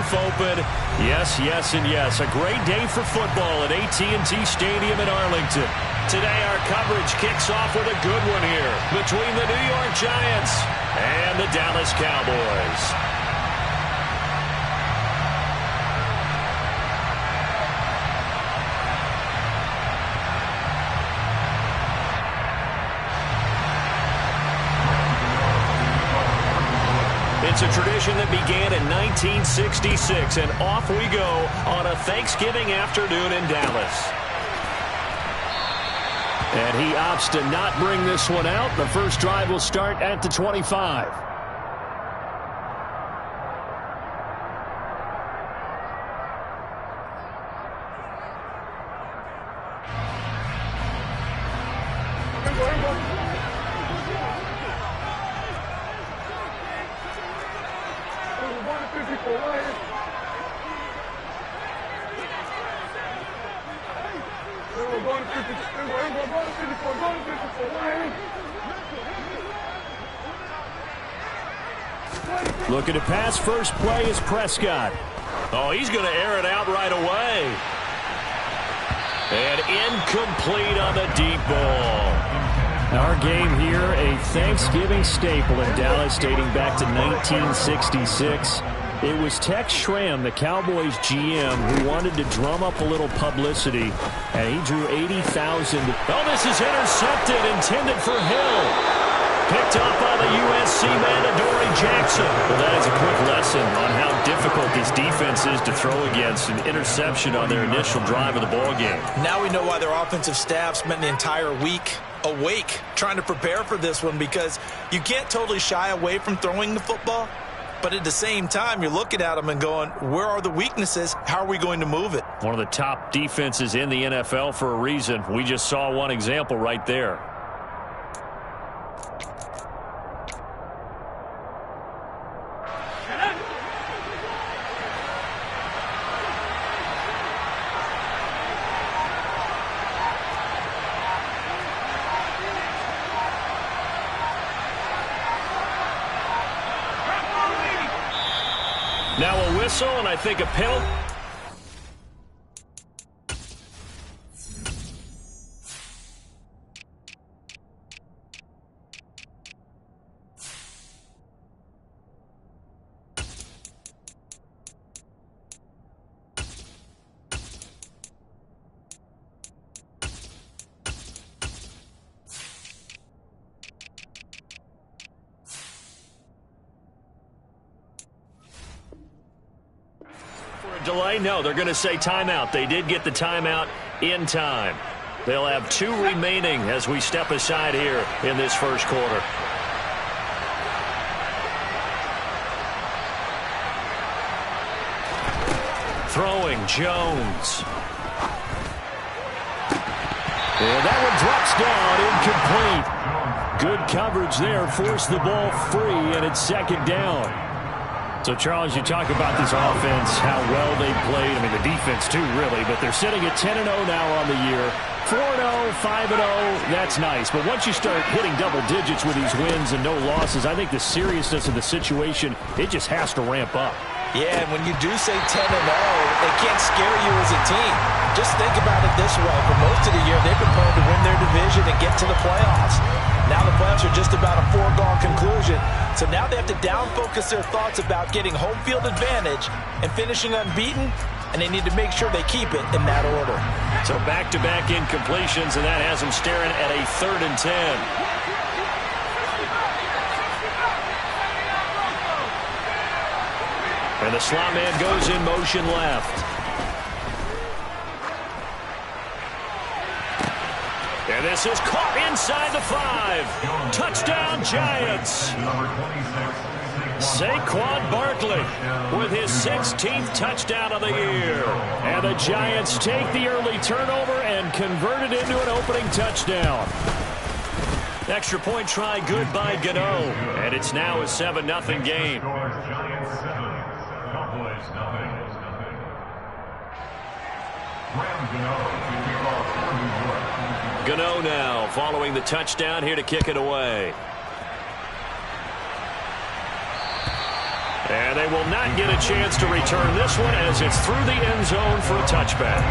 roof open. Yes, yes, and yes. A great day for football at AT&T Stadium in Arlington. Today our coverage kicks off with a good one here between the New York Giants and the Dallas Cowboys. It's a tradition that began in 1966, and off we go on a Thanksgiving afternoon in Dallas. And he opts to not bring this one out. The first drive will start at the 25. Looking to pass. First play is Prescott. Oh, he's going to air it out right away. And incomplete on the deep ball. Our game here, a Thanksgiving staple in Dallas dating back to 1966. It was Tex Schramm, the Cowboys GM, who wanted to drum up a little publicity, and he drew 80,000. Oh, this is intercepted, intended for Hill. Picked up by the USC man, Adoree Jackson. Well, that is a quick lesson on how difficult this defense is to throw against. An interception on their initial drive of the ballgame. Now we know why their offensive staff spent the entire week awake trying to prepare for this one, because you can't totally shy away from throwing the football. But at the same time, you're looking at them and going, where are the weaknesses? How are we going to move it? One of the top defenses in the NFL for a reason. We just saw one example right there. Now a whistle, and I think a penalty. Delay? No, they're going to say timeout. They did get the timeout in time. They'll have 2 remaining as we step aside here in this first quarter. Throwing, Jones. And that one drops down, incomplete. Good coverage there, forced the ball free, and it's second down. So, Charles, you talk about this offense, how well they played. I mean, the defense, too, really. But they're sitting at 10-0 now on the year. 4-0, 5-0, that's nice. But once you start hitting double digits with these wins and no losses, I think the seriousness of the situation, it just has to ramp up. Yeah, and when you do say 10-0, it can't scare you as a team. Just think about it this way. For most of the year, they've been prone to win their division and get to the playoffs. Now the playoffs are just about a foregone conclusion. So now they have to down-focus their thoughts about getting home field advantage and finishing unbeaten, and they need to make sure they keep it in that order. So back-to-back incompletions, and that has them staring at a 3rd and 10. And the slot man goes in motion left. And this is caught inside the 5. Touchdown, Giants. Saquon Barkley with his 16th touchdown of the year. And the Giants take the early turnover and convert it into an opening touchdown. Extra point try good by Gano. And it's now a 7-0 game. Gano now following the touchdown here to kick it away. And they will not get a chance to return this one as it's through the end zone for a touchback.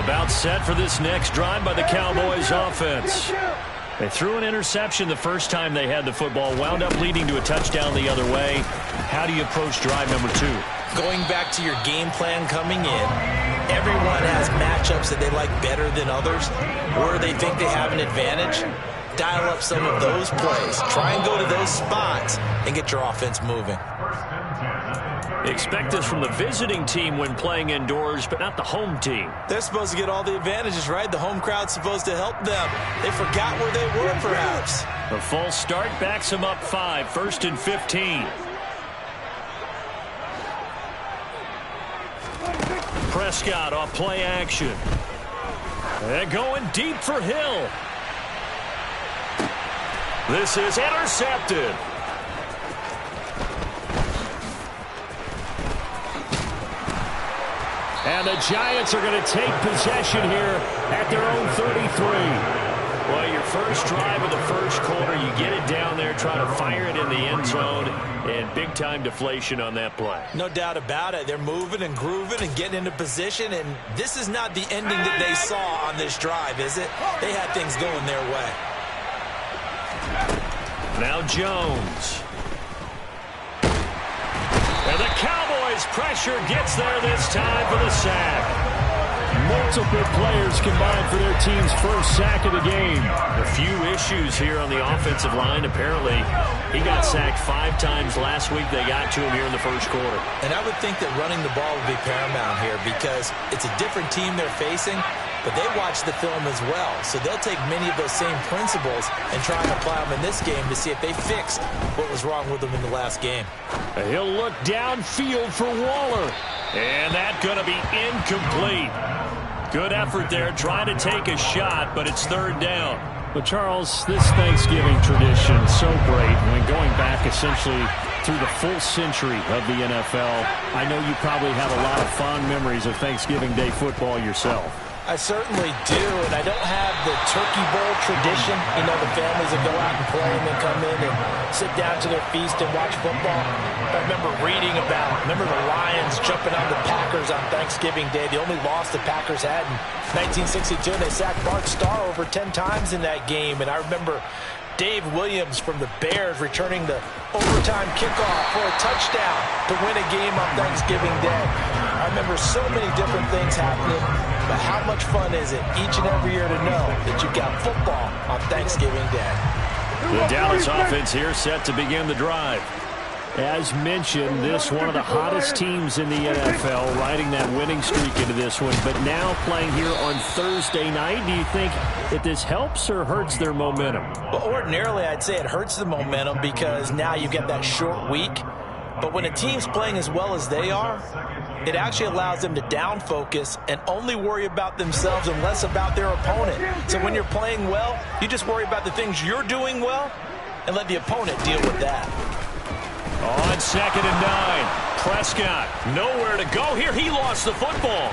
About set for this next drive by the Cowboys offense. They threw an interception the first time they had the football, wound up leading to a touchdown the other way. How do you approach drive number 2? Going back to your game plan coming in, everyone has matchups that they like better than others, where they think they have an advantage. Dial up some of those plays. Try and go to those spots and get your offense moving. Expect this from the visiting team when playing indoors, but not the home team. They're supposed to get all the advantages, right? The home crowd's supposed to help them. They forgot where they were, perhaps. A false start backs them up 5, 1st and 15. Prescott off play action. They're going deep for Hill. This is intercepted. And the Giants are going to take possession here at their own 33. Well, your first drive of the first quarter, you get it down there, try to fire it in the end zone, and big-time deflation on that play. No doubt about it. They're moving and grooving and getting into position, and this is not the ending that they saw on this drive, is it? They had things going their way. Now Jones. And the Cowboys pressure gets there this time for the sack. Multiple players combined for their team's first sack of the game. A few issues here on the offensive line. Apparently, he got sacked 5 times last week. They got to him here in the first quarter. And I would think that running the ball would be paramount here because it's a different team they're facing, but they watch the film as well. So they'll take many of those same principles and try and apply them in this game to see if they fixed what was wrong with them in the last game. He'll look downfield for Waller. And that's going to be incomplete. Good effort there, trying to take a shot, but it's 3rd down. But, Charles, this Thanksgiving tradition is so great when going back essentially through the full century of the NFL. I know you probably have a lot of fond memories of Thanksgiving Day football yourself. I certainly do, and I don't have the Turkey Bowl tradition. You know, the families that go out and play and then come in and sit down to their feast and watch football. I remember reading about, the Lions jumping on the Packers on Thanksgiving Day. The only loss the Packers had in 1962, and they sacked Bart Starr over 10 times in that game. And I remember Dave Williams from the Bears returning the overtime kickoff for a touchdown to win a game on Thanksgiving Day. I remember so many different things happening, but how much fun is it each and every year to know that you've got football on Thanksgiving Day? The Dallas offense here set to begin the drive. As mentioned, this one of the hottest teams in the NFL, riding that winning streak into this one, but now playing here on Thursday night. Do you think that this helps or hurts their momentum? Well, ordinarily, I'd say it hurts the momentum because now you get that short week. But when a team's playing as well as they are, it actually allows them to down focus and only worry about themselves and less about their opponent. So when you're playing well, you just worry about the things you're doing well and let the opponent deal with that. On 2nd and 9, Prescott nowhere to go here. He lost the football.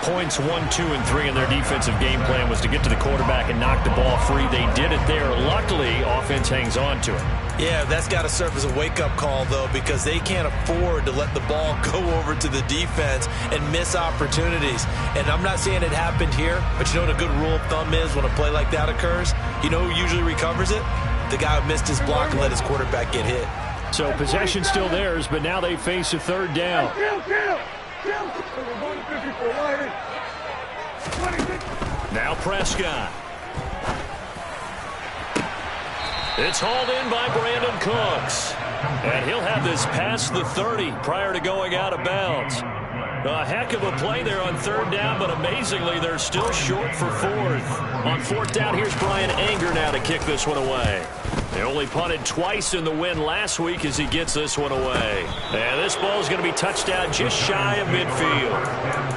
Points 1, 2, and 3 in their defensive game plan was to get to the quarterback and knock the ball free. They did it there. Luckily, offense hangs on to it. Yeah, that's got to serve as a wake-up call, though, because they can't afford to let the ball go over to the defense and miss opportunities. And I'm not saying it happened here, but you know what a good rule of thumb is when a play like that occurs? You know who usually recovers it? The guy who missed his block and let his quarterback get hit. So possession still theirs, but now they face a 3rd down. Now Prescott. It's hauled in by Brandon Cooks. And he'll have this past the 30 prior to going out of bounds. A heck of a play there on 3rd down, but amazingly, they're still short for 4th. On 4th down, here's Brian Anger now to kick this one away. They only punted twice in the win last week as he gets this one away. And this ball is going to be touchdown just shy of midfield.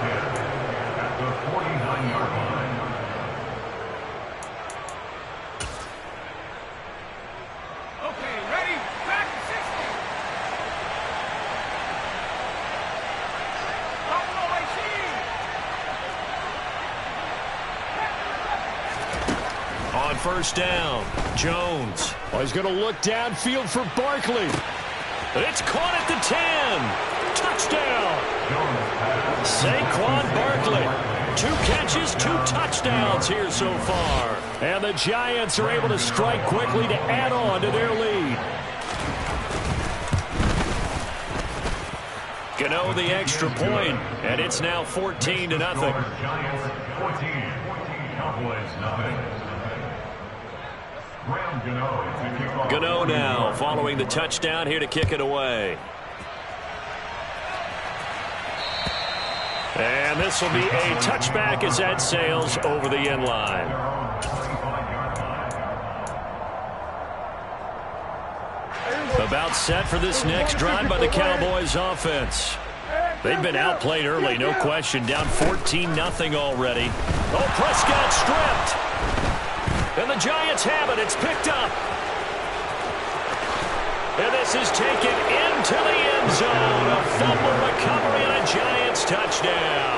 On first down, Jones. Oh, he's going to look downfield for Barkley. It's caught at the 10. Touchdown. Saquon Barkley. 2 catches, 2 touchdowns here so far. And the Giants are able to strike quickly to add on to their lead. Gano the extra point, and it's now 14-0. Gano now following the touchdown here to kick it away. And this will be a touchback as that sails over the end line. About set for this next drive by the Cowboys offense. They've been outplayed early, no question. Down 14-0 already. Oh, Prescott stripped. And the Giants have it. It's picked up. And this is taken into the end zone. A fumble recovery and a Giants touchdown.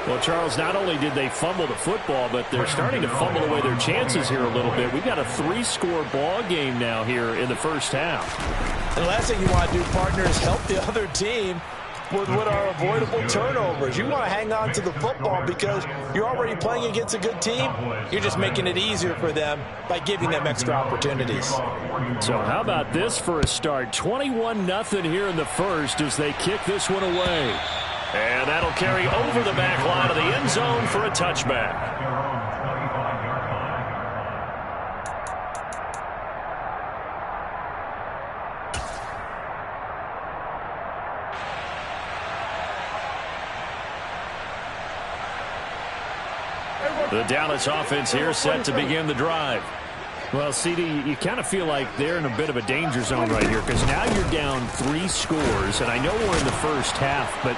Well, Charles, not only did they fumble the football, but they're starting to fumble away their chances here a little bit. We've got a 3-score ball game now here in the first half. And the last thing you want to do, partner, is help the other team with what are avoidable turnovers. You want to hang on to the football because you're already playing against a good team. You're just making it easier for them by giving them extra opportunities. So how about this for a start? 21-0 here in the first as they kick this one away. And that'll carry over the back line of the end zone for a touchback. The Dallas offense here set to begin the drive. Well, CD, you kind of feel like they're in a bit of a danger zone right here because now you're down 3 scores, and I know we're in the first half, but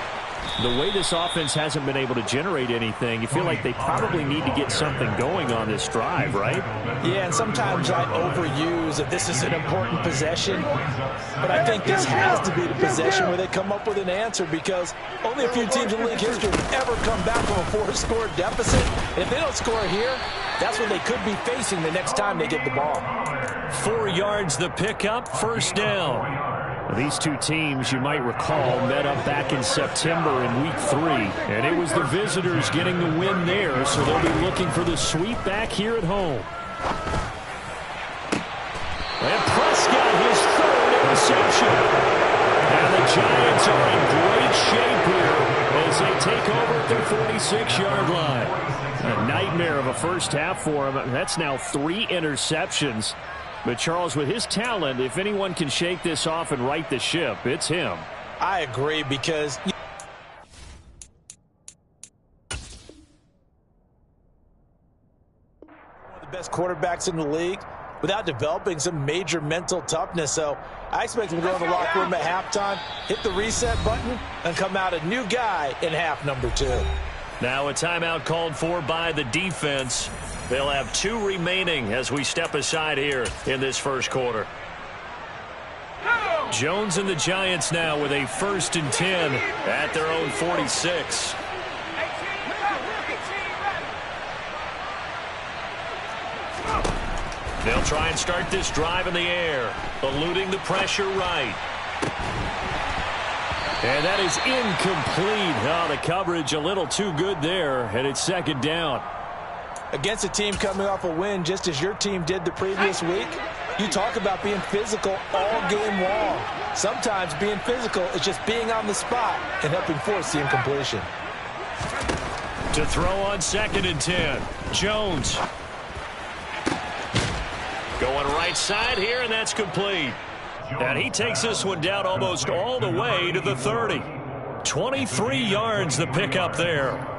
the way this offense hasn't been able to generate anything, you feel like they probably need to get something going on this drive, right? Yeah, and sometimes I overuse that this is an important possession, but I think this has to be the possession where they come up with an answer because only a few teams in league history have ever come back from a 4-score deficit. And if they don't score here, that's what they could be facing the next time they get the ball. 4 yards the pickup, first down. These two teams, you might recall, met up back in September in Week 3. And it was the visitors getting the win there, so they'll be looking for the sweep back here at home. And Prescott, his 3rd interception. And the Giants are in great shape here as they take over at their 46-yard line. A nightmare of a first half for him. That's now 3 interceptions. But, Charles, with his talent, if anyone can shake this off and right the ship, it's him. I agree because one of the best quarterbacks in the league without developing some major mental toughness. So I expect him to go in the locker room at halftime, hit the reset button, and come out a new guy in half number 2. Now a timeout called for by the defense. They'll have 2 remaining as we step aside here in this first quarter. Jones and the Giants now with a 1st and 10 at their own 46. They'll try and start this drive in the air, eluding the pressure right. And that is incomplete. Oh, the coverage a little too good there, and it's 2nd down. Against a team coming off a win just as your team did the previous week, you talk about being physical all game long. Sometimes being physical is just being on the spot and helping force the incompletion. To throw on 2nd and 10, Jones. Going right side here, and that's complete. And he takes this one down almost all the way to the 30. 23 yards the pickup there.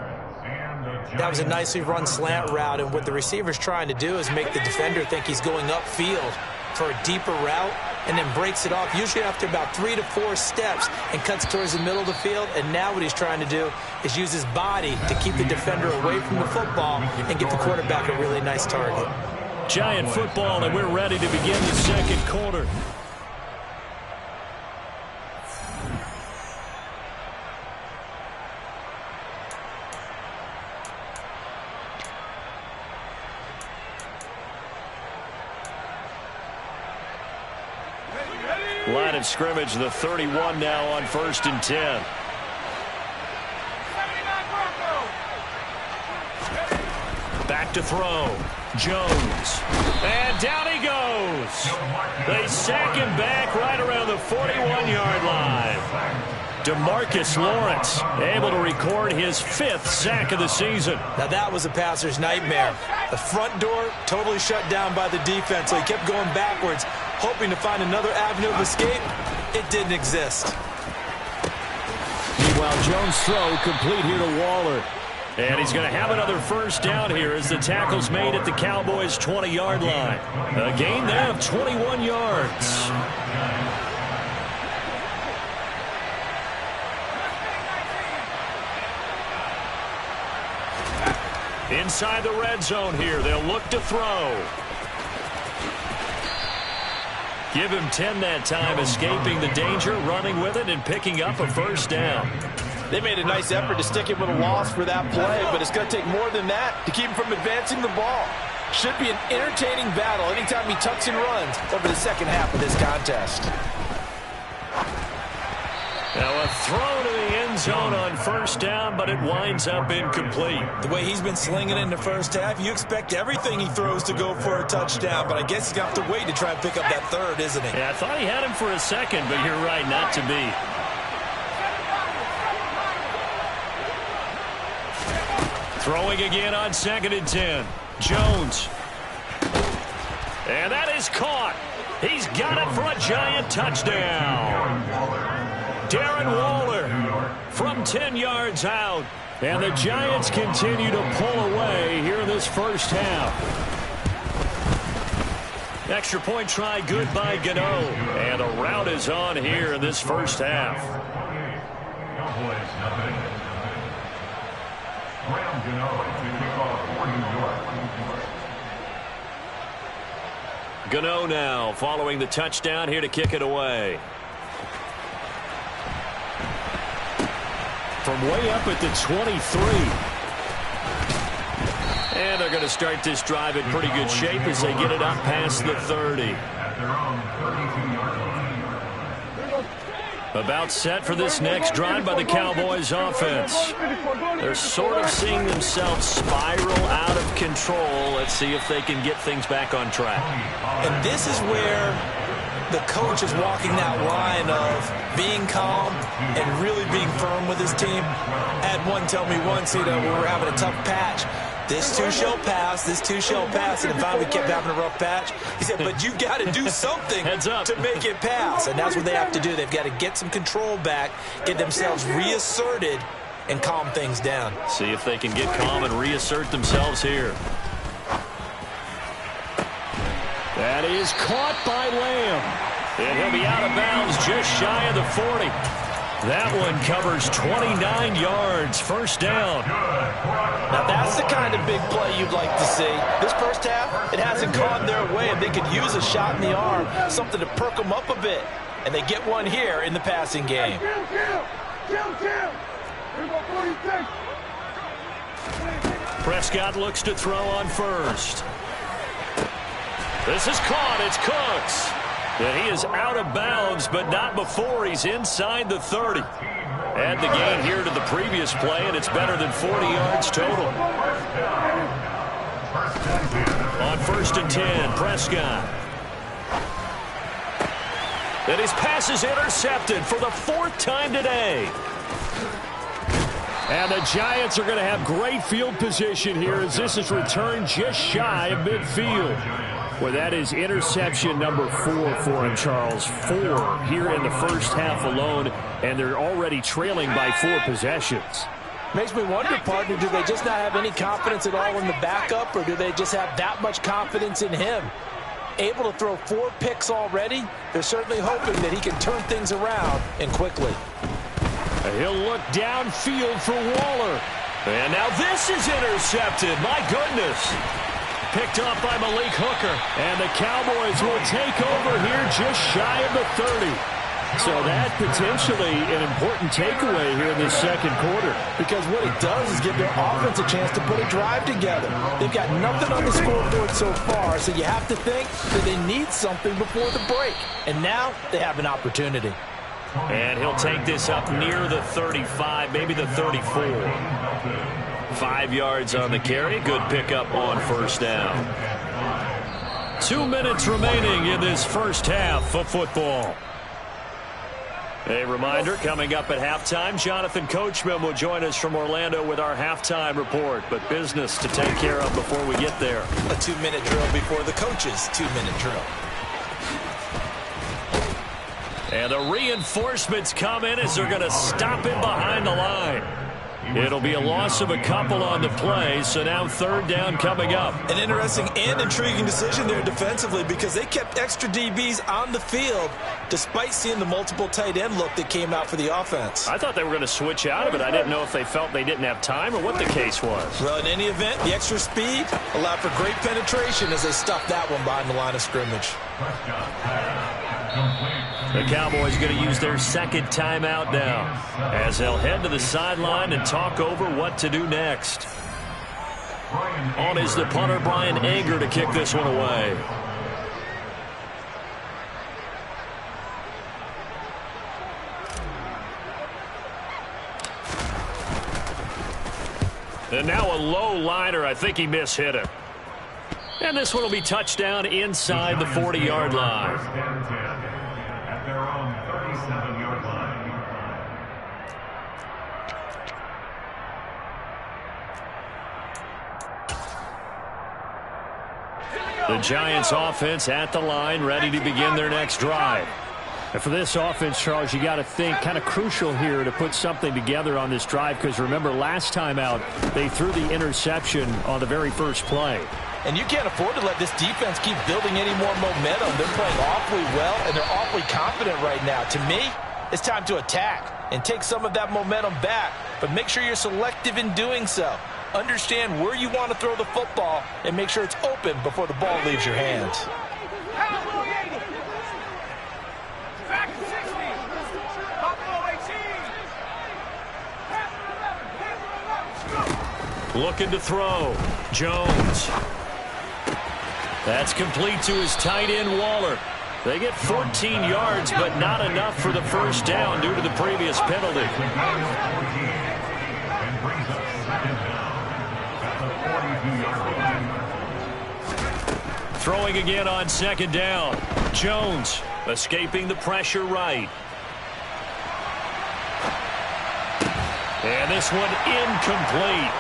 That was a nicely run slant route, and what the receiver's trying to do is make the defender think he's going upfield for a deeper route and then breaks it off, usually after about 3 to 4 steps, and cuts towards the middle of the field. And now what he's trying to do is use his body to keep the defender away from the football and get the quarterback a really nice target. Giant football, and we're ready to begin the second quarter. Line of scrimmage, the 31 now on 1st and 10. Back to throw. Jones. And down he goes. They sack him back right around the 41-yard line. DeMarcus Lawrence able to record his 5th sack of the season. Now that was a passer's nightmare. The front door totally shut down by the defense, so he kept going backwards, hoping to find another avenue of escape. It didn't exist. Meanwhile, Jones' throw complete here to Waller. And he's going to have another first down here as the tackle's made at the Cowboys' 20-yard line. A gain there of 21 yards. Inside the red zone here, they'll look to throw. Give him 10 that time, escaping the danger, running with it, and picking up a first down. They made a nice effort to stick him with a loss for that play, but it's going to take more than that to keep him from advancing the ball. Should be an entertaining battle anytime he tucks and runs over the second half of this contest. Now a throw to the end zone on first down, but it winds up incomplete. The way he's been slinging it in the first half, you expect everything he throws to go for a touchdown, but I guess he's going to have to wait to try and pick up that third, isn't he? Yeah, I thought he had him for a second, but you're right, not to be. Throwing again on 2nd and 10. Jones. And that is caught. He's got it for a giant touchdown. Darren Waller from 10 yards out. And the Giants continue to pull away here in this first half. Extra point try good by Gano. And a rout is on here in this first half. Gano now following the touchdown here to kick it away. From way up at the 23. And they're going to start this drive in pretty good shape as they get it up past the 30. About set for this next drive by the Cowboys offense. They're sort of seeing themselves spiral out of control. Let's see if they can get things back on track. And this is where the coach is walking that line of being calm and really being firm with his team. I had one tell me once, when we were having a tough patch, this too shall pass, this too shall pass, and finally we kept having a rough patch. He said, but you got to do something to make it pass, and that's what they have to do. They've got to get some control back, get themselves reasserted, and calm things down. See if they can get calm and reassert themselves here. That is caught by Lamb, and he'll be out of bounds just shy of the 40. That one covers 29 yards, first down. Now that's the kind of big play you'd like to see. This first half, it hasn't gone their way, and they could use a shot in the arm, something to perk them up a bit. And they get one here in the passing game. Prescott looks to throw on first. This is caught. It's Cooks. And he is out of bounds, but not before he's inside the 30. Add the gain here to the previous play, and it's better than 40 yards total. On 1st and 10, Prescott. And his pass is intercepted for the 4th time today. And the Giants are going to have great field position here as this is returned just shy of midfield. Well, that is interception number 4 for him, Charles. 4 here in the first half alone, and they're already trailing by 4 possessions. Makes me wonder, partner, do they just not have any confidence at all in the backup, or do they just have that much confidence in him? Able to throw 4 picks already, they're certainly hoping that he can turn things around and quickly. He'll look downfield for Waller. And now this is intercepted. My goodness. Picked off by Malik Hooker. And the Cowboys will take over here just shy of the 30. So that potentially an important takeaway here in this second quarter. Because what it does is give their offense a chance to put a drive together. They've got nothing on the scoreboard so far, so you have to think that they need something before the break. And now they have an opportunity. And he'll take this up near the 35, maybe the 34. 5 yards on the carry. Good pickup on first down. 2 minutes remaining in this first half of football. A reminder, coming up at halftime, Jonathan Coachman will join us from Orlando with our halftime report. But business to take care of before we get there. A 2-minute drill before the coach's 2-minute drill. And the reinforcements come in as they're going to stop him behind the line. It'll be a loss of a couple on the play, so now third down coming up. An interesting and intriguing decision there defensively because they kept extra DBs on the field despite seeing the multiple tight end look that came out for the offense. I thought they were going to switch out of it. I didn't know if they felt they didn't have time or what the case was. Well, in any event, the extra speed allowed for great penetration as they stuffed that one behind the line of scrimmage. The Cowboys going to use their second timeout now as they'll head to the sideline and talk over what to do next. On is the punter, Brian Anger, to kick this one away. And now a low liner. I think he mishit it. And this one will be touchdown inside the 40-yard line. At their own 37-yard line. The Giants offense at the line, ready to begin their next drive. And for this offense, Charles, you got to think kind of crucial here to put something together on this drive because remember last time out they threw the interception on the very first play. And you can't afford to let this defense keep building any more momentum. They're playing awfully well, and they're awfully confident right now. To me, it's time to attack and take some of that momentum back, but make sure you're selective in doing so. Understand where you want to throw the football and make sure it's open before the ball leaves your hands. Looking to throw. Jones. That's complete to his tight end, Waller. They get 14 yards, but not enough for the first down due to the previous penalty. Throwing again on second down. Jones escaping the pressure right. And this one incomplete.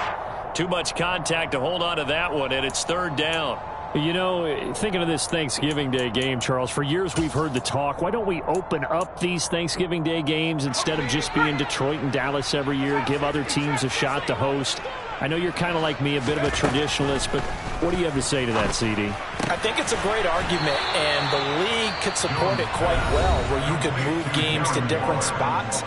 Too much contact to hold on to that one, and it's third down. You know, thinking of this Thanksgiving Day game, Charles, for years we've heard the talk, why don't we open up these Thanksgiving Day games instead of just being Detroit and Dallas every year, give other teams a shot to host? I know you're kind of like me, a bit of a traditionalist, but what do you have to say to that, CD? I think it's a great argument, and the league could support it quite well, where you could move games to different spots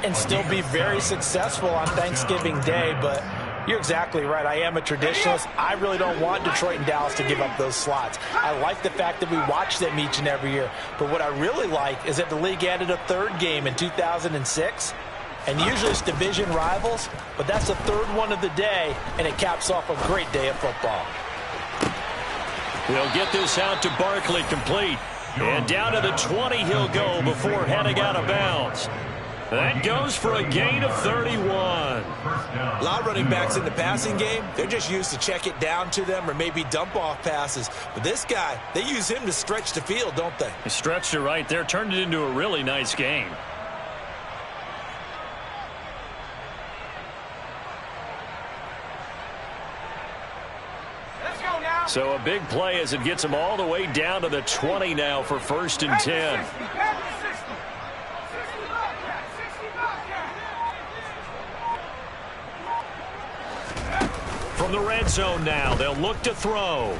and still be very successful on Thanksgiving Day, but you're exactly right. I am a traditionalist. I really don't want Detroit and Dallas to give up those slots. I like the fact that we watch them each and every year. But what I really like is that the league added a third game in 2006. And usually it's division rivals, but that's the third one of the day, and it caps off a great day of football. They'll get this out to Barkley, complete. And down to the 20 he'll go before heading out of bounds. That goes for a gain of 31. A lot of running backs in the passing game, they're just used to check it down to them or maybe dump off passes. But this guy, they use him to stretch the field, don't they? He stretched it right there, turned it into a really nice game. So a big play as it gets him all the way down to the 20 now for 1st and 10. From the red zone now, they'll look to throw.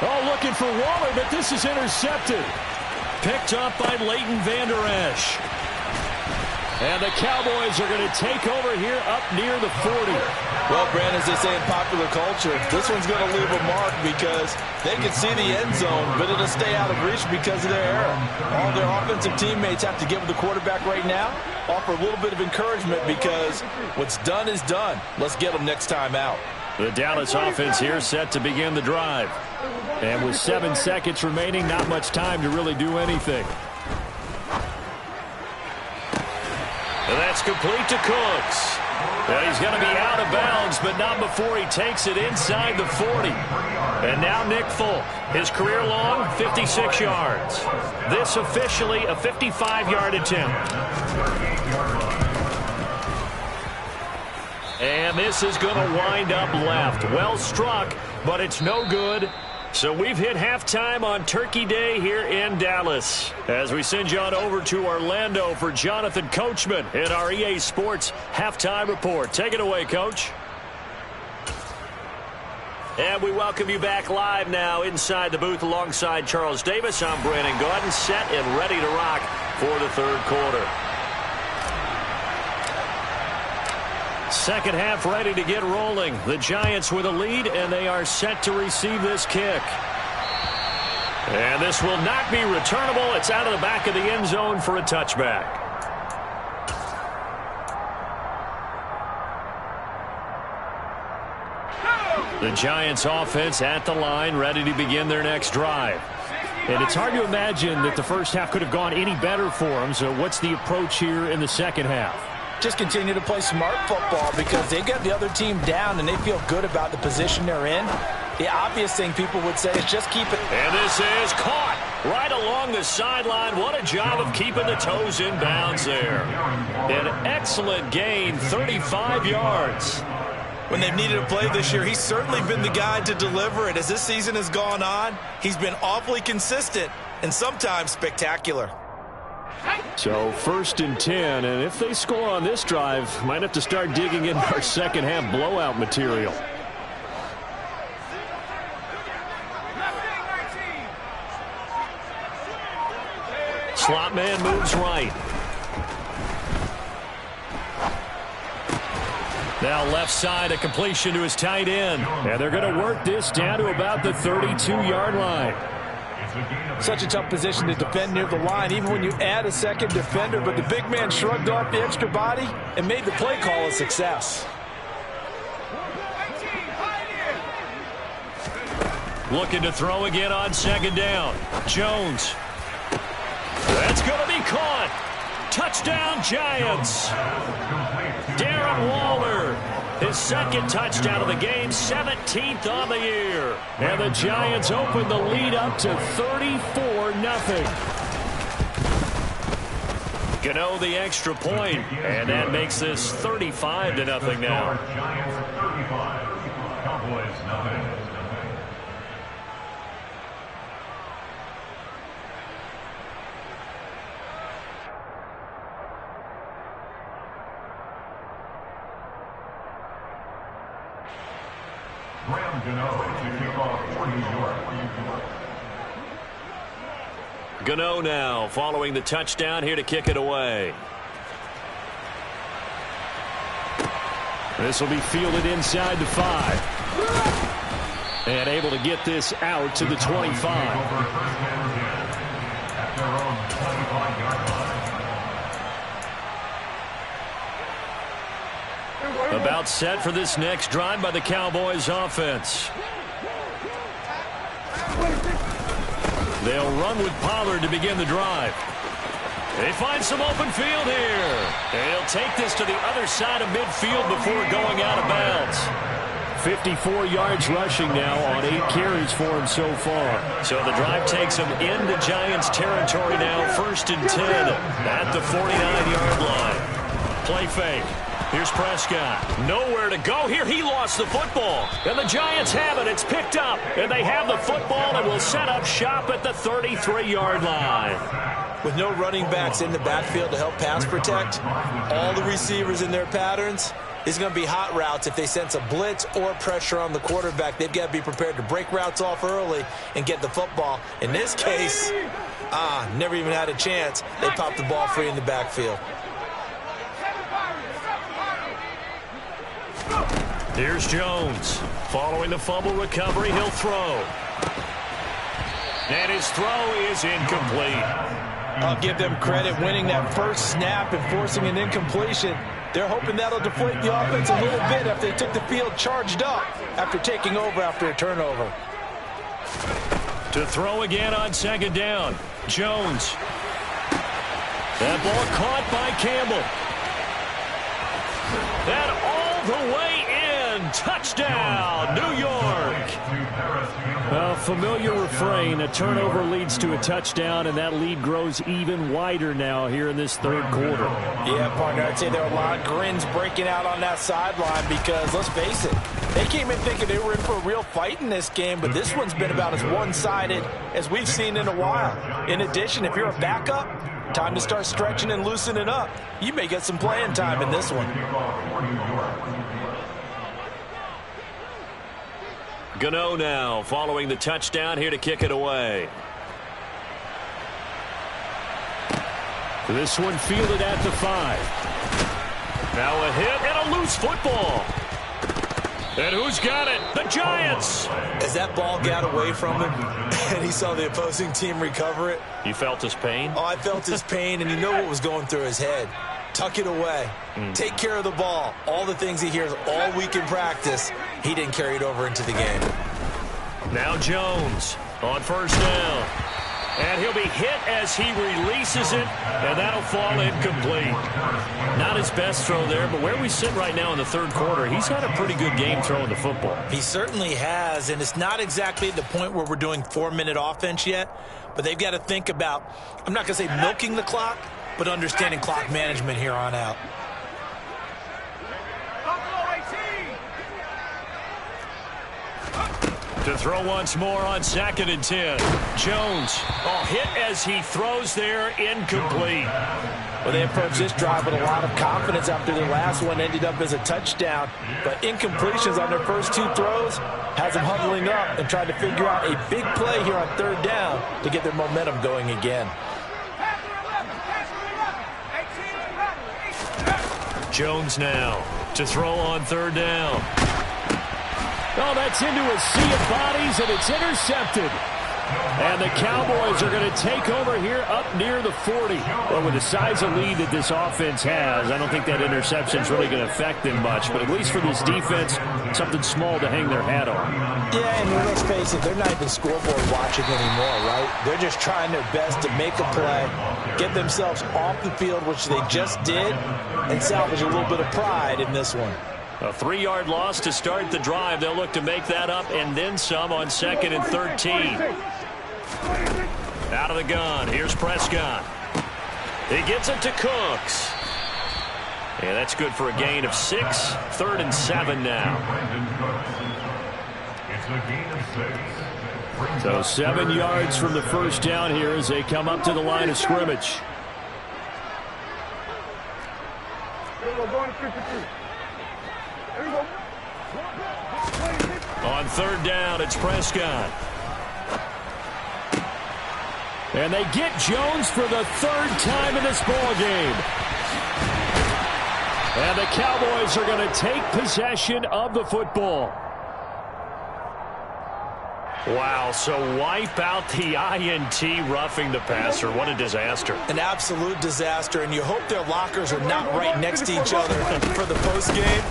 Oh, looking for Waller, but this is intercepted. Picked up by Leighton Vander Esch. And the Cowboys are going to take over here up near the 40. Well, Brandon, as they say in popular culture, this one's going to leave a mark because they can see the end zone, but it'll stay out of reach because of their error. All their offensive teammates have to get with the quarterback right now, offer a little bit of encouragement because what's done is done. Let's get them next time out. The Dallas offense here set to begin the drive. And with 7 seconds remaining, not much time to really do anything. And that's complete to Cooks. Well, he's going to be out of bounds, but not before he takes it inside the 40. And now Nick Folk, his career long, 56 yards. This officially a 55-yard attempt. And this is going to wind up left. Well struck, but it's no good. So we've hit halftime on Turkey Day here in Dallas. As we send you on over to Orlando for Jonathan Coachman in our EA Sports Halftime Report. Take it away, Coach. And we welcome you back live now inside the booth alongside Charles Davis. I'm Brandon Gaudin, set and ready to rock for the third quarter. Second half ready to get rolling. The Giants with a lead, and they are set to receive this kick. And this will not be returnable. It's out of the back of the end zone for a touchback. The Giants offense at the line, ready to begin their next drive. And it's hard to imagine that the first half could have gone any better for them. So what's the approach here in the second half? Just continue to play smart football because they got the other team down and they feel good about the position they're in. The obvious thing people would say is just keep it. And this is caught right along the sideline. What a job of keeping the toes in bounds there. An excellent gain, 35 yards. When they've needed a play this year, he's certainly been the guy to deliver it. As this season has gone on, he's been awfully consistent and sometimes spectacular. So 1st and 10, and if they score on this drive, might have to start digging into our second half blowout material. Slot man moves right. Now left side, a completion to his tight end. And they're going to work this down to about the 32-yard line. Such a tough position to defend near the line, even when you add a second defender, but the big man shrugged off the extra body and made the play call a success. Looking to throw again on second down. Jones. That's going to be caught. Touchdown, Giants. Darren Waller, his second touchdown of the game, 17th on the year. And the Giants open the lead up to 34-0. Gano the extra point, and that makes this 35-0 now. Giants 35, Cowboys 0. Gano now following the touchdown here to kick it away. This will be fielded inside the 5. And able to get this out to the 25. About set for this next drive by the Cowboys offense. They'll run with Pollard to begin the drive. They find some open field here. And he'll take this to the other side of midfield before going out of bounds. 54 yards rushing now on 8 carries for him so far. So the drive takes him into Giants territory now, 1st and 10 at the 49-yard line. Play fake. Here's Prescott. Nowhere to go here. He lost the football. And the Giants have it. It's picked up. And they have the football and will set up shop at the 33-yard line. With no running backs in the backfield to help pass protect, all the receivers in their patterns, it's going to be hot routes if they sense a blitz or pressure on the quarterback. They've got to be prepared to break routes off early and get the football. In this case, never even had a chance. They popped the ball free in the backfield. Here's Jones. Following the fumble recovery, he'll throw. And his throw is incomplete. I'll give them credit winning that first snap and forcing an incompletion. They're hoping that'll deflate the offense a little bit if they took the field charged up after taking over after a turnover. To throw again on second down. Jones. That ball caught by Campbell. And all the way in. Touchdown, New York. A familiar refrain. A turnover leads to a touchdown, and that lead grows even wider now here in this third quarter. Yeah, partner, I'd say there are a lot of grins breaking out on that sideline because, let's face it, they came in thinking they were in for a real fight in this game, but this one's been about as one-sided as we've seen in a while. In addition, if you're a backup, time to start stretching and loosening up. You may get some playing time in this one. Gano now following the touchdown here to kick it away. This one fielded at the 5. Now a hit and a loose football. And who's got it? The Giants! As that ball got away from him and he saw the opposing team recover it. You felt his pain? Oh, I felt his pain, and you know what was going through his head. Tuck it away. Take care of the ball. All the things he hears all week in practice, he didn't carry it over into the game. Now Jones on first down. And he'll be hit as he releases it, and that'll fall incomplete. Not his best throw there, but where we sit right now in the third quarter, he's had a pretty good game throwing the football. He certainly has, and it's not exactly the point where we're doing 4-minute offense yet, but they've got to think about, I'm not going to say milking the clock, but understanding clock management here on out. To throw once more on 2nd and 10. Jones, hit as he throws there, incomplete. Well, they approached this drive with a lot of confidence after their last one ended up as a touchdown. But incompletions on their first 2 throws has them huddling up and trying to figure out a big play here on 3rd down to get their momentum going again. Jones now to throw on 3rd down. Oh, that's into a sea of bodies, and it's intercepted. And the Cowboys are going to take over here up near the 40. Well, with the size of lead that this offense has, I don't think that interception is really going to affect them much. But at least for this defense, something small to hang their hat on. Yeah, and let's face it, they're not even scoreboard watching anymore, right? They're just trying their best to make a play, get themselves off the field, which they just did, and salvage a little bit of pride in this one. A 3-yard loss to start the drive. They'll look to make that up and then some on 2nd and 13. Out of the gun. Here's Prescott. He gets it to Cooks. Yeah, that's good for a gain of 6. 3rd and 7 now. So 7 yards from the first down here as they come up to the line of scrimmage. On 3rd down, it's Prescott. And they get Jones for the 3rd time in this ball game. And the Cowboys are going to take possession of the football. Wow, so wipe out the INT roughing the passer. What a disaster. An absolute disaster, and you hope their lockers are not right next to each other for the postgame.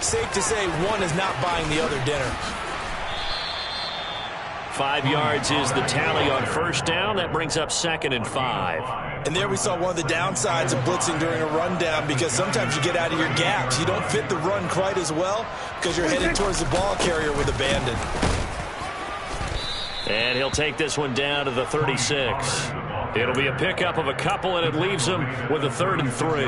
Safe to say one is not buying the other dinner. 5 yards is the tally on first down. That brings up 2nd and 5. And there we saw one of the downsides of blitzing during a rundown, because sometimes you get out of your gaps. You don't fit the run quite as well because you're headed towards the ball carrier with abandon. And he'll take this one down to the 36. It'll be a pickup of a couple, and it leaves them with a 3rd and 3.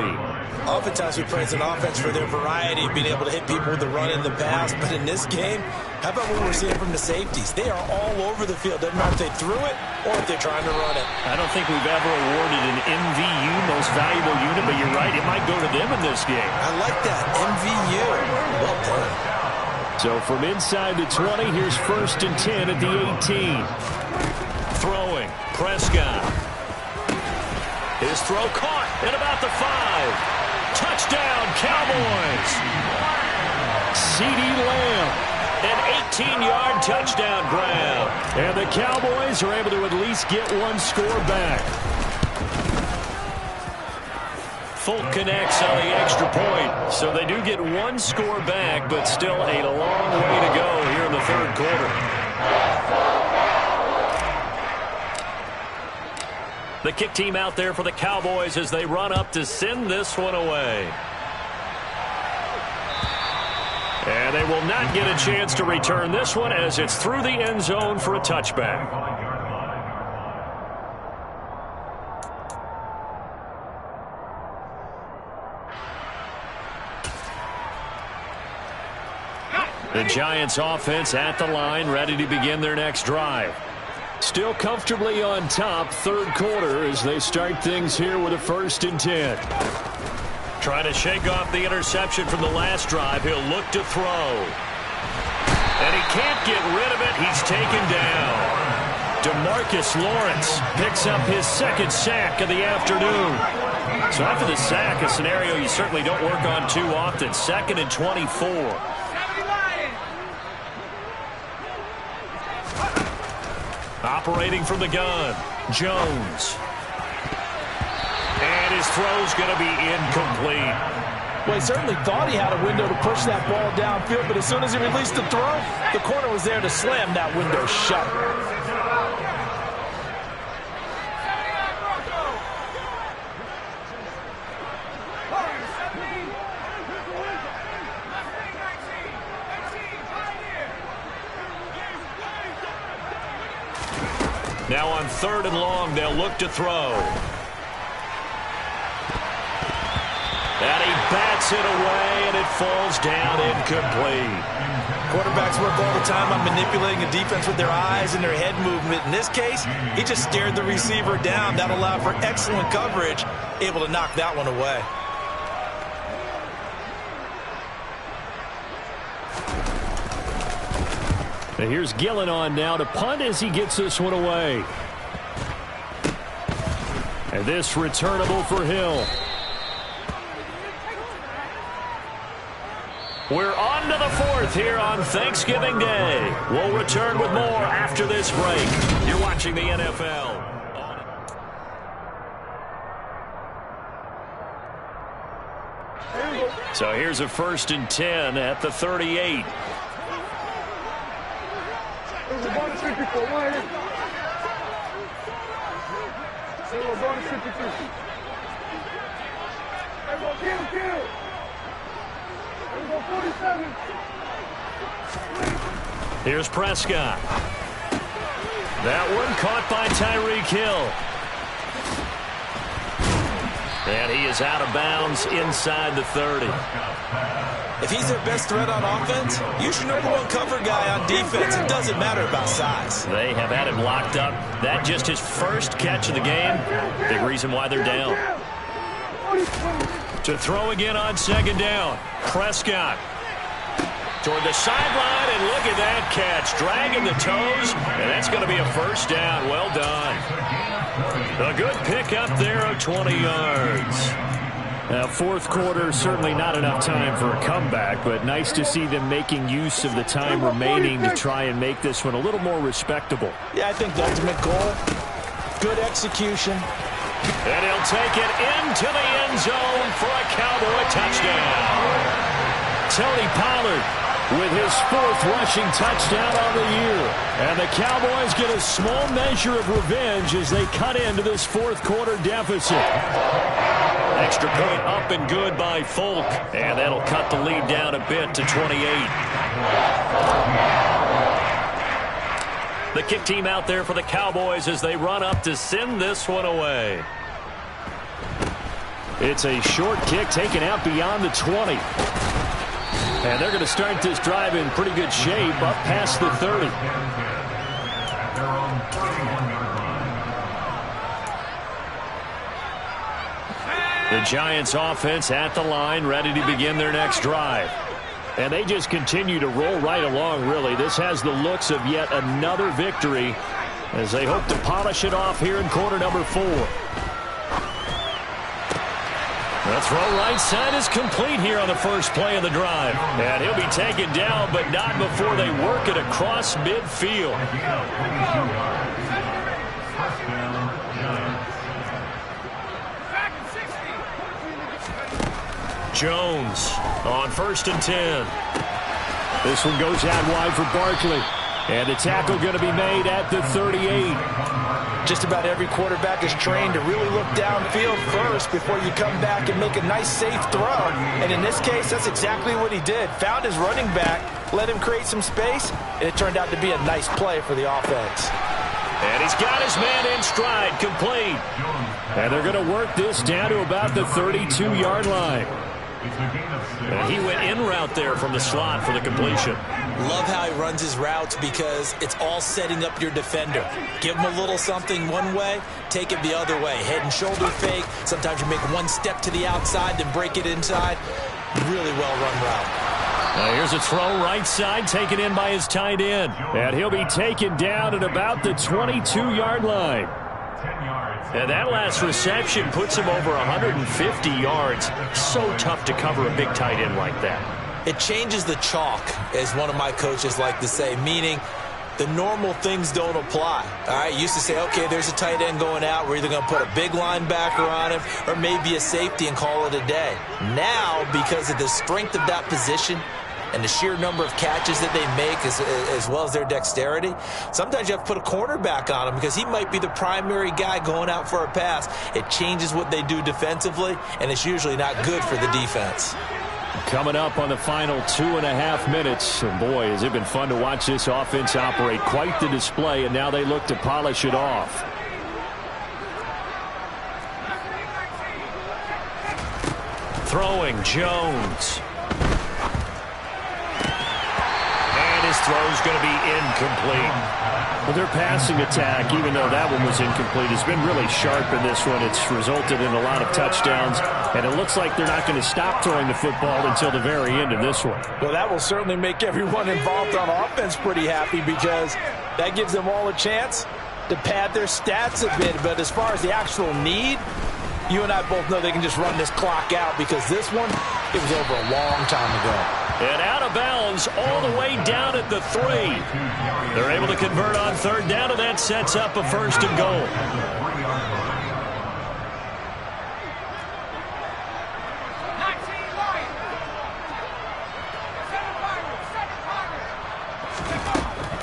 Oftentimes we praise an offense for their variety of being able to hit people with the run in the pass, but in this game, how about what we're seeing from the safeties? They are all over the field. Doesn't matter if they threw it or if they're trying to run it. I don't think we've ever awarded an MVU, most valuable unit, but you're right, it might go to them in this game. I like that, MVU. Well done. So from inside the 20, here's 1st and 10 at the 18. Throwing, Prescott. His throw caught at about the 5. Touchdown, Cowboys. CeeDee Lamb. An 18-yard touchdown grab. And the Cowboys are able to at least get one score back. Folk connects on the extra point. So they do get one score back, but still a long way to go here in the third quarter. The kick team out there for the Cowboys as they run up to send this one away. And they will not get a chance to return this one as it's through the end zone for a touchback. The Giants offense at the line, ready to begin their next drive. Still comfortably on top, third quarter as they start things here with a 1st and 10. Trying to shake off the interception from the last drive. He'll look to throw. And he can't get rid of it. He's taken down. DeMarcus Lawrence picks up his 2nd sack of the afternoon. So after the sack, a scenario you certainly don't work on too often. 2nd and 24. Operating from the gun, Jones. And his throw's going to be incomplete. Well, he certainly thought he had a window to push that ball downfield, but as soon as he released the throw, the corner was there to slam that window shut. Now on 3rd and long, they'll look to throw. And he bats it away, and it falls down incomplete. Quarterbacks work all the time on manipulating a defense with their eyes and their head movement. In this case, he just stared the receiver down. That allowed for excellent coverage, able to knock that one away. And here's Gillen on now to punt as he gets this one away. And this returnable for Hill. We're on to the 4th here on Thanksgiving Day. We'll return with more after this break. You're watching the NFL. So here's a 1st and 10 at the 38. Here's Prescott. That one caught by Tyreek Hill. And he is out of bounds inside the 30. If he's their best threat on offense, use your #1 cover guy on defense. It doesn't matter about size. They have had him locked up. That just his first catch of the game. Big reason why they're down. To throw again on 2nd down. Prescott. Toward the sideline, and look at that catch. Dragging the toes, and that's going to be a 1st down. Well done. A good pick up there of 20 yards. Now, 4th quarter, certainly not enough time for a comeback, but nice to see them making use of the time remaining to try and make this one a little more respectable. Yeah, I think the ultimate goal, good execution. And he'll take it into the end zone for a Cowboy touchdown. Tony Pollard with his 4th rushing touchdown on the year. And the Cowboys get a small measure of revenge as they cut into this 4th quarter deficit. Extra point up and good by Folk. And that'll cut the lead down a bit to 28. The kick team out there for the Cowboys as they run up to send this one away. It's a short kick taken out beyond the 20. And they're going to start this drive in pretty good shape up past the 30. The Giants offense at the line, ready to begin their next drive. And they just continue to roll right along, really. This has the looks of yet another victory as they hope to polish it off here in quarter number 4. The throw right side is complete here on the first play of the drive. And he'll be taken down, but not before they work it across midfield. Jones on 1st and 10. This one goes out wide for Barkley. And the tackle going to be made at the 38. Just about every quarterback is trained to really look downfield first before you come back and make a nice, safe throw. And in this case, that's exactly what he did. Found his running back, let him create some space, and it turned out to be a nice play for the offense. And he's got his man in stride, complete. And they're going to work this down to about the 32-yard line. And he went in route there from the slot for the completion. Love how he runs his routes because it's all setting up your defender. Give him a little something one way, take it the other way. Head and shoulder fake. Sometimes you make one step to the outside, then break it inside. Really well-run route. Now here's a throw right side, taken in by his tight end. And he'll be taken down at about the 22-yard line. And that last reception puts him over 150 yards. So tough to cover a big tight end like that. It changes the chalk, as one of my coaches like to say, meaning the normal things don't apply. All right, you used to say, okay, there's a tight end going out. We're either going to put a big linebacker on him or maybe a safety and call it a day. Now, because of the strength of that position and the sheer number of catches that they make as well as their dexterity, sometimes you have to put a cornerback on him because he might be the primary guy going out for a pass. It changes what they do defensively, and it's usually not good for the defense. Coming up on the final 2.5 minutes. And boy, has it been fun to watch this offense operate. Quite the display, and now they look to polish it off. Throwing Jones. And his throw's going to be incomplete. Well, their passing attack, even though that one was incomplete, has been really sharp in this one. It's resulted in a lot of touchdowns, and it looks like they're not going to stop throwing the football until the very end of this one. Well, that will certainly make everyone involved on offense pretty happy because that gives them all a chance to pad their stats a bit. But as far as the actual need, you and I both know they can just run this clock out because this one, it was over a long time ago. And out of bounds all the way down at the 3. They're able to convert on 3rd down, and that sets up a 1st and goal.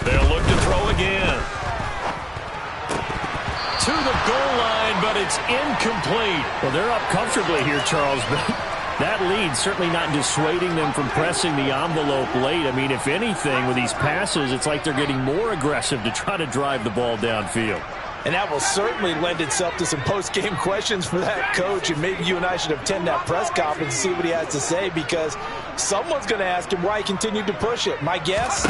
They'll look to throw again. To the goal line, but it's incomplete. Well, they're up comfortably here, Charles, but that lead certainly not dissuading them from pressing the envelope late. I mean, if anything, with these passes, it's like they're getting more aggressive to try to drive the ball downfield. And that will certainly lend itself to some post-game questions for that coach. And maybe you and I should attend that press conference and see what he has to say, because someone's going to ask him why he continued to push it. My guess,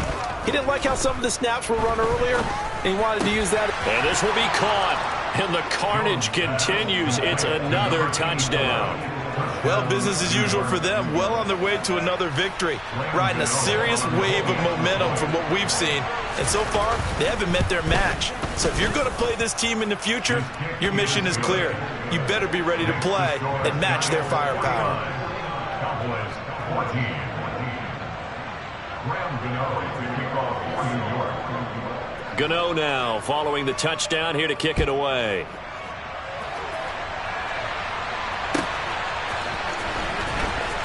he didn't like how some of the snaps were run earlier, and he wanted to use that. And this will be caught, and the carnage continues. It's another touchdown. Well, business as usual for them. Well on their way to another victory. Riding a serious wave of momentum from what we've seen. And so far, they haven't met their match. So if you're going to play this team in the future, your mission is clear. You better be ready to play and match their firepower. Cowboys 14. Gano now following the touchdown here to kick it away.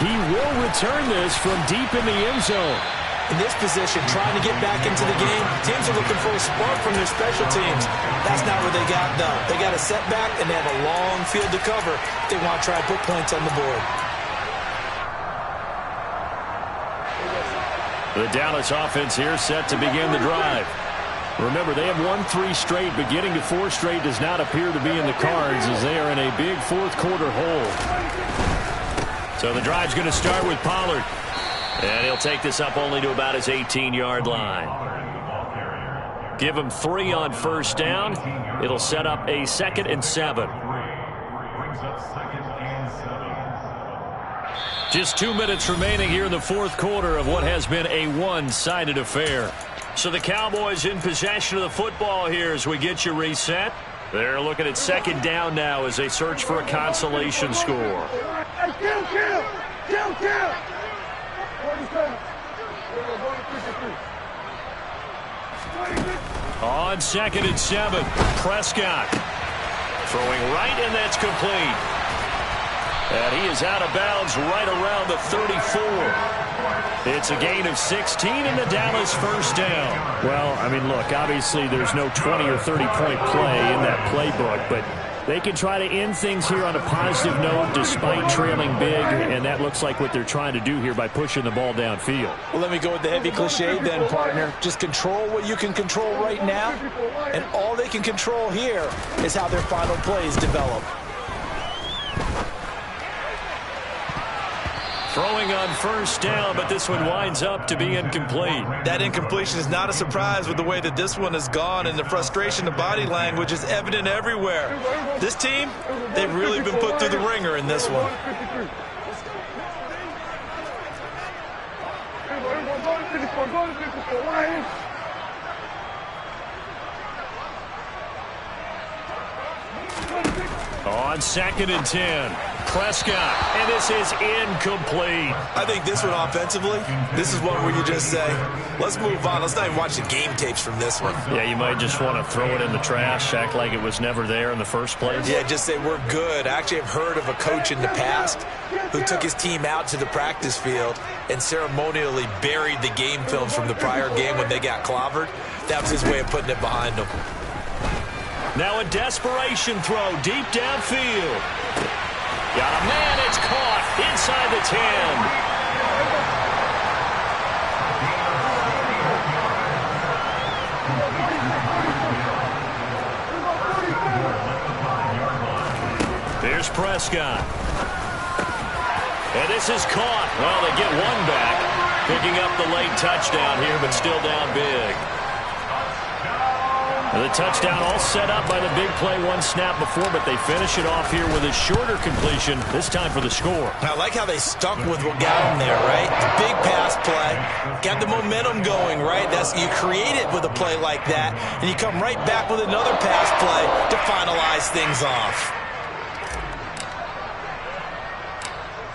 He will return this from deep in the end zone. In this position, trying to get back into the game, teams are looking for a spark from their special teams. That's not what they got, though. They got a setback, and they have a long field to cover if they want to try and put points on the board. The Dallas offense here set to begin the drive. Remember, they have won 3 straight, but getting to 4 straight does not appear to be in the cards as they are in a big fourth-quarter hole. So the drive's going to start with Pollard. And he'll take this up only to about his 18-yard line. Give him 3 on 1st down. It'll set up a 2nd and 7. Just 2 minutes remaining here in the 4th quarter of what has been a one-sided affair. So the Cowboys in possession of the football here as we get you reset. They're looking at 2nd down now as they search for a consolation score. On 2nd and 7, Prescott throwing right, and that's complete. And he is out of bounds right around the 34. It's a gain of 16 and the Dallas first down. Well, I mean, look, obviously there's no 20 or 30-point play in that playbook, but they can try to end things here on a positive note despite trailing big, and that looks like what they're trying to do here by pushing the ball downfield. Well, let me go with the heavy cliche then, partner. Just control what you can control right now, and all they can control here is how their final plays develop. Throwing on first down, but this one winds up to be incomplete. That incompletion is not a surprise with the way that this one has gone, and the frustration of body language is evident everywhere. This team, they've really been put through the ringer in this one. On 2nd and 10, Prescott, and this is incomplete. I think this one offensively, this is one where you just say, let's move on. Let's not even watch the game tapes from this one. Yeah, you might just want to throw it in the trash, act like it was never there in the first place. Yeah, just say we're good. I actually have heard of a coach in the past who took his team out to the practice field and ceremonially buried the game films from the prior game when they got clobbered. That was his way of putting it behind them. Now a desperation throw deep downfield. Got a man, it's caught inside the 10. There's Prescott. And this is caught. Well, they get one back. Picking up the late touchdown here, but still down big. The touchdown all set up by the big play one snap before, but they finish it off here with a shorter completion, this time for the score. I like how they stuck with what got them there, right? Big pass play, got the momentum going, right? You create it with a play like that, and you come right back with another pass play to finalize things off.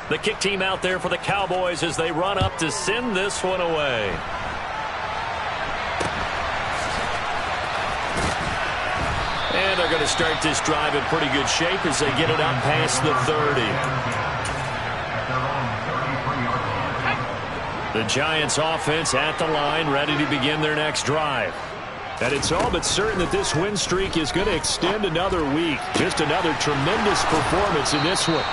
The kick team out there for the Cowboys as they run up to send this one away. And they're going to start this drive in pretty good shape as they get it up past the 30. The Giants offense at the line, ready to begin their next drive. And it's all but certain that this win streak is going to extend another week. Just another tremendous performance in this one.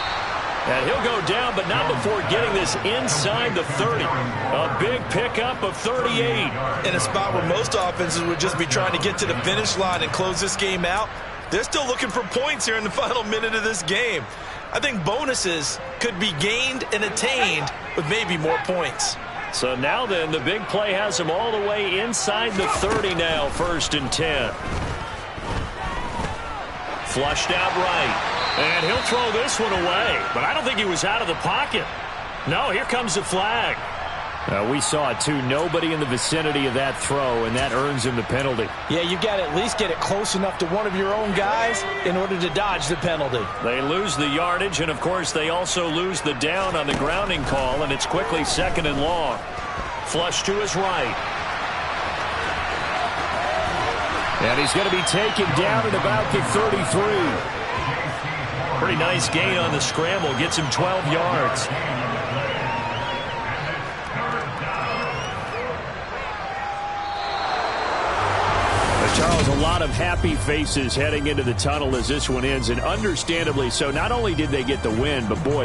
And he'll go down, but not before getting this inside the 30. A big pickup of 38. In a spot where most offenses would just be trying to get to the finish line and close this game out, they're still looking for points here in the final minute of this game. I think bonuses could be gained and attained with maybe more points. So now then, the big play has them all the way inside the 30 now, 1st and 10. Flushed out right. And he'll throw this one away. But I don't think he was out of the pocket. No, here comes the flag. We saw it, too. Nobody in the vicinity of that throw, and that earns him the penalty. Yeah, you've got to at least get it close enough to one of your own guys in order to dodge the penalty. They lose the yardage, and, of course, they also lose the down on the grounding call, and it's quickly 2nd and long. Flush to his right. And he's going to be taken down at about the 33. Pretty nice gain on the scramble. Gets him 12 yards. Charles, a lot of happy faces heading into the tunnel as this one ends, and understandably so. Not only did they get the win, but boy,